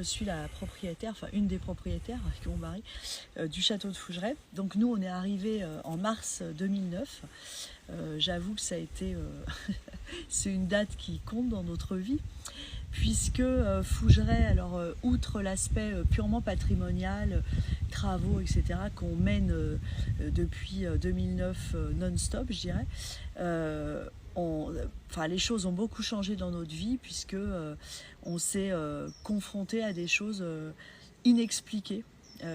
je suis la propriétaire, enfin une des propriétaires avec mon mari, du château de Fougeray. Donc nous, on est arrivés en mars 2009. J'avoue que ça a été, c'est une date qui compte dans notre vie, puisque Fougeray, alors outre l'aspect purement patrimonial, travaux, etc., qu'on mène depuis 2009 non-stop, je dirais, les choses ont beaucoup changé dans notre vie, puisque on s'est confronté à des choses inexpliquées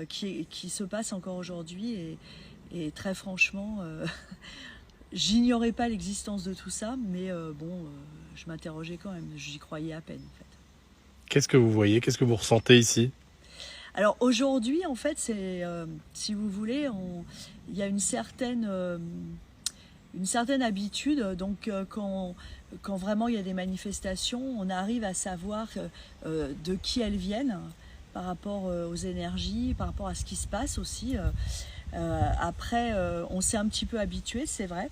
qui se passent encore aujourd'hui, et très franchement, j'ignorais pas l'existence de tout ça, mais je m'interrogeais quand même, j'y croyais à peine en fait. Qu'est-ce que vous voyez? Qu'est-ce que vous ressentez ici? Alors aujourd'hui, en fait, c'est, si vous voulez, il y a une certaine habitude. Donc quand vraiment il y a des manifestations, on arrive à savoir de qui elles viennent par rapport aux énergies, par rapport à ce qui se passe aussi. Après, on s'est un petit peu habitué, c'est vrai,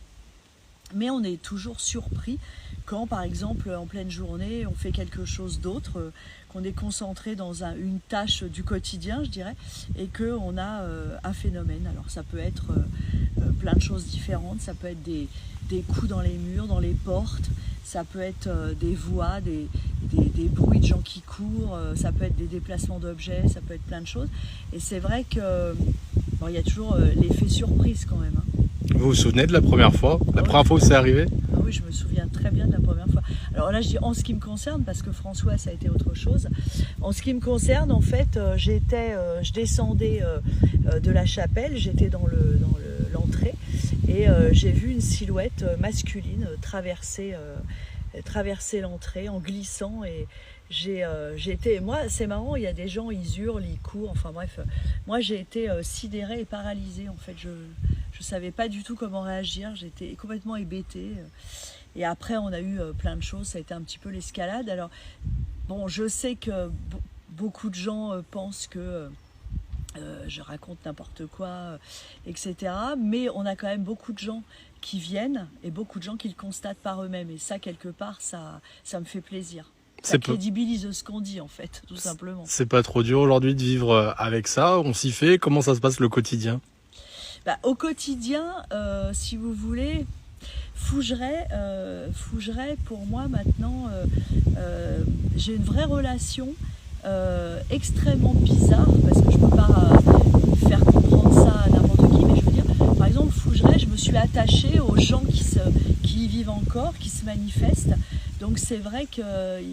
mais on est toujours surpris quand, par exemple, en pleine journée, on fait quelque chose d'autre, qu'on est concentré dans une tâche du quotidien, je dirais, et qu'on a un phénomène. Alors ça peut être plein de choses différentes, ça peut être des coups dans les murs, dans les portes, ça peut être des voix, des bruits de gens qui courent, ça peut être des déplacements d'objets, ça peut être plein de choses. Et c'est vrai que il y a toujours l'effet surprise quand même. Vous vous souvenez de la première fois? La première fois où c'est arrivé? Ah oui, je me souviens très bien de la première fois. Alors là, je dis en ce qui me concerne, parce que François, ça a été autre chose. En ce qui me concerne, en fait, je descendais de la chapelle, j'étais dans l'entrée, et j'ai vu une silhouette masculine traverser l'entrée en glissant, et moi, c'est marrant, il y a des gens, ils hurlent, ils courent, enfin bref, moi j'ai été sidérée et paralysée en fait, je savais pas du tout comment réagir, j'étais complètement hébétée. Et après, on a eu plein de choses, ça a été un petit peu l'escalade. Alors, bon, je sais que beaucoup de gens pensent que je raconte n'importe quoi, etc. Mais on a quand même beaucoup de gens qui viennent et beaucoup de gens qui le constatent par eux-mêmes. Et ça, quelque part, ça me fait plaisir. Ça crédibilise ce qu'on dit, en fait, tout simplement. C'est pas trop dur aujourd'hui de vivre avec ça? On s'y fait? Comment ça se passe le quotidien? Au quotidien, si vous voulez, Fougeray, pour moi maintenant, j'ai une vraie relation extrêmement bizarre, parce que je peux pas faire comprendre ça à n'importe qui, mais je veux dire, par exemple, Fougeray, je me suis attachée aux gens qui y vivent encore, qui se manifestent. Donc c'est vrai qu'il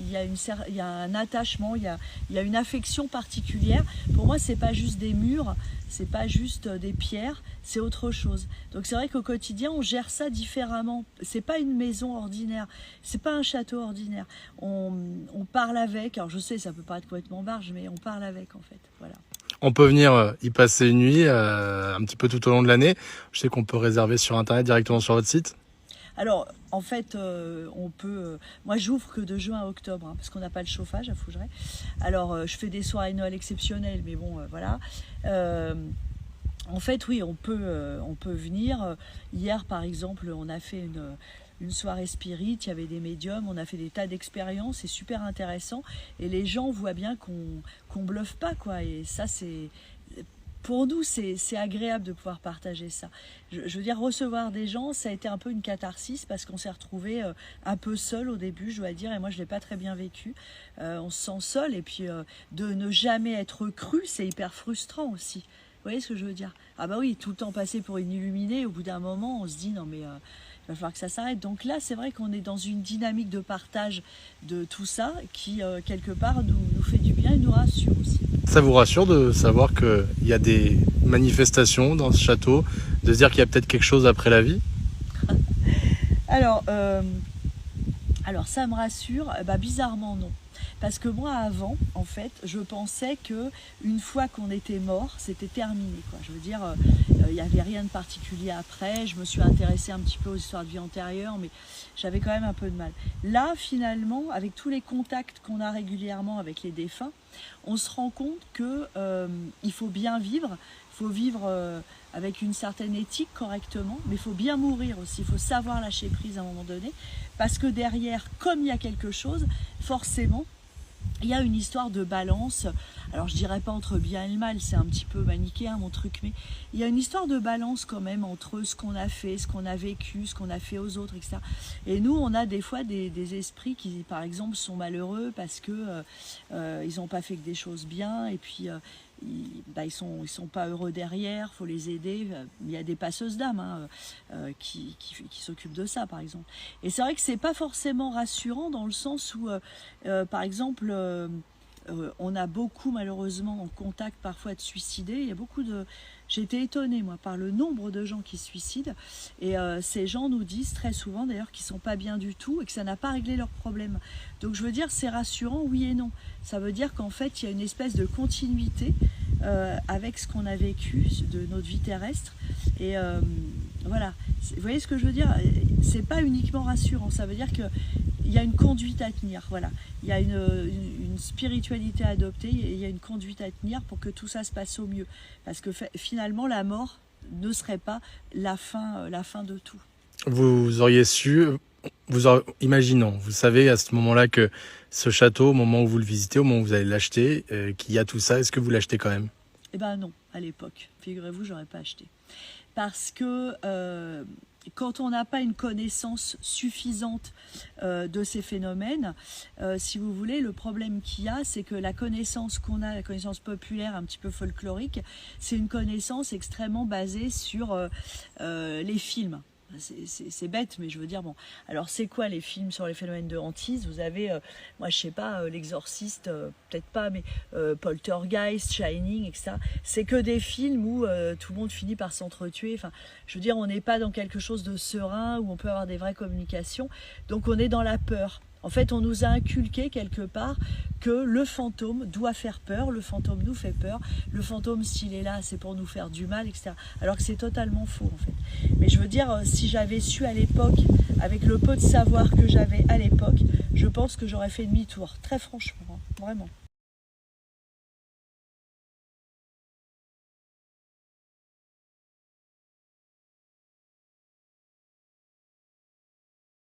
y a un attachement, il y a une affection particulière. Pour moi, c'est pas juste des murs, c'est pas juste des pierres, c'est autre chose. Donc c'est vrai qu'au quotidien, on gère ça différemment. C'est pas une maison ordinaire, c'est pas un château ordinaire. On parle avec. Alors je sais, ça peut paraître complètement barge, mais on parle avec en fait. Voilà. On peut venir y passer une nuit un petit peu tout au long de l'année. Je sais qu'on peut réserver sur Internet directement sur votre site. Alors, en fait, on peut... moi, j'ouvre que de juin à octobre, parce qu'on n'a pas le chauffage à Fougeray. Alors, je fais des soirées Noël exceptionnelles, mais bon, voilà. En fait, oui, on peut venir. Hier, par exemple, on a fait une soirée spirit, il y avait des médiums, on a fait des tas d'expériences, c'est super intéressant. Et les gens voient bien qu'on bluffe pas, quoi. Et ça, c'est... Pour nous, c'est agréable de pouvoir partager ça. Je veux dire, recevoir des gens, ça a été un peu une catharsis, parce qu'on s'est retrouvés un peu seuls au début, je dois dire, et moi je ne l'ai pas très bien vécu. On se sent seul, et puis de ne jamais être cru, c'est hyper frustrant aussi. Vous voyez ce que je veux dire? Ah bah oui, tout le temps passer pour une illuminée, au bout d'un moment, on se dit non mais... il va falloir que ça s'arrête. Donc là, c'est vrai qu'on est dans une dynamique de partage de tout ça qui, quelque part, nous fait du bien et nous rassure aussi. Ça vous rassure de savoir qu'il y a des manifestations dans ce château, de se dire qu'il y a peut-être quelque chose après la vie? Alors, ça me rassure. Bizarrement, non. Parce que moi, avant, en fait, je pensais que une fois qu'on était mort, c'était terminé, quoi. Je veux dire, il n'y avait rien de particulier après. Je me suis intéressée un petit peu aux histoires de vie antérieures, mais j'avais quand même un peu de mal. Là, finalement, avec tous les contacts qu'on a régulièrement avec les défunts, on se rend compte que il faut bien vivre. Il faut vivre avec une certaine éthique correctement, mais il faut bien mourir aussi. Il faut savoir lâcher prise à un moment donné, parce que derrière, comme il y a quelque chose, forcément, il y a une histoire de balance. Alors je dirais pas entre bien et le mal, c'est un petit peu manichéen mon truc, mais il y a une histoire de balance quand même entre ce qu'on a fait, ce qu'on a vécu, ce qu'on a fait aux autres, etc. Et nous, on a des fois des esprits qui, par exemple, sont malheureux parce que ils n'ont pas fait que des choses bien, et puis ils sont pas heureux derrière, faut les aider. Il y a des passeuses d'âme qui s'occupent de ça, par exemple. Et c'est vrai que c'est pas forcément rassurant dans le sens où, par exemple, on a beaucoup malheureusement en contact parfois de suicidés. Il y a beaucoup de... J'ai été étonnée moi par le nombre de gens qui se suicident, et ces gens nous disent très souvent d'ailleurs qu'ils sont pas bien du tout et que ça n'a pas réglé leurs problèmes. Donc je veux dire, c'est rassurant, oui et non. Ça veut dire qu'en fait il y a une espèce de continuité avec ce qu'on a vécu de notre vie terrestre, et voilà. Vous voyez ce que je veux dire? C'est pas uniquement rassurant, ça veut dire que il y a une conduite à tenir, voilà. Il y a une spiritualité à adopter, et il y a une conduite à tenir pour que tout ça se passe au mieux. Parce que finalement, la mort ne serait pas la fin de tout. Vous auriez su, imaginons, vous savez à ce moment-là que ce château, au moment où vous le visitez, au moment où vous allez l'acheter, qu'il y a tout ça, est-ce que vous l'achetez quand même? Eh ben non, à l'époque. Figurez-vous, j'aurais pas acheté. Parce que quand on n'a pas une connaissance suffisante de ces phénomènes, si vous voulez, le problème qu'il y a, c'est que la connaissance qu'on a, la connaissance populaire un petit peu folklorique, c'est une connaissance extrêmement basée sur les films. C'est bête, mais je veux dire, bon, alors c'est quoi les films sur les phénomènes de hantise? Vous avez, moi je sais pas, L'Exorciste, peut-être pas, mais Poltergeist, Shining, etc. C'est que des films où tout le monde finit par s'entretuer. Enfin, je veux dire, on n'est pas dans quelque chose de serein, où on peut avoir des vraies communications, donc on est dans la peur. En fait, on nous a inculqué quelque part que le fantôme doit faire peur, le fantôme nous fait peur, le fantôme, s'il est là, c'est pour nous faire du mal, etc. Alors que c'est totalement faux, en fait. Mais je veux dire, si j'avais su à l'époque, avec le peu de savoir que j'avais à l'époque, je pense que j'aurais fait demi-tour, très franchement, hein, vraiment.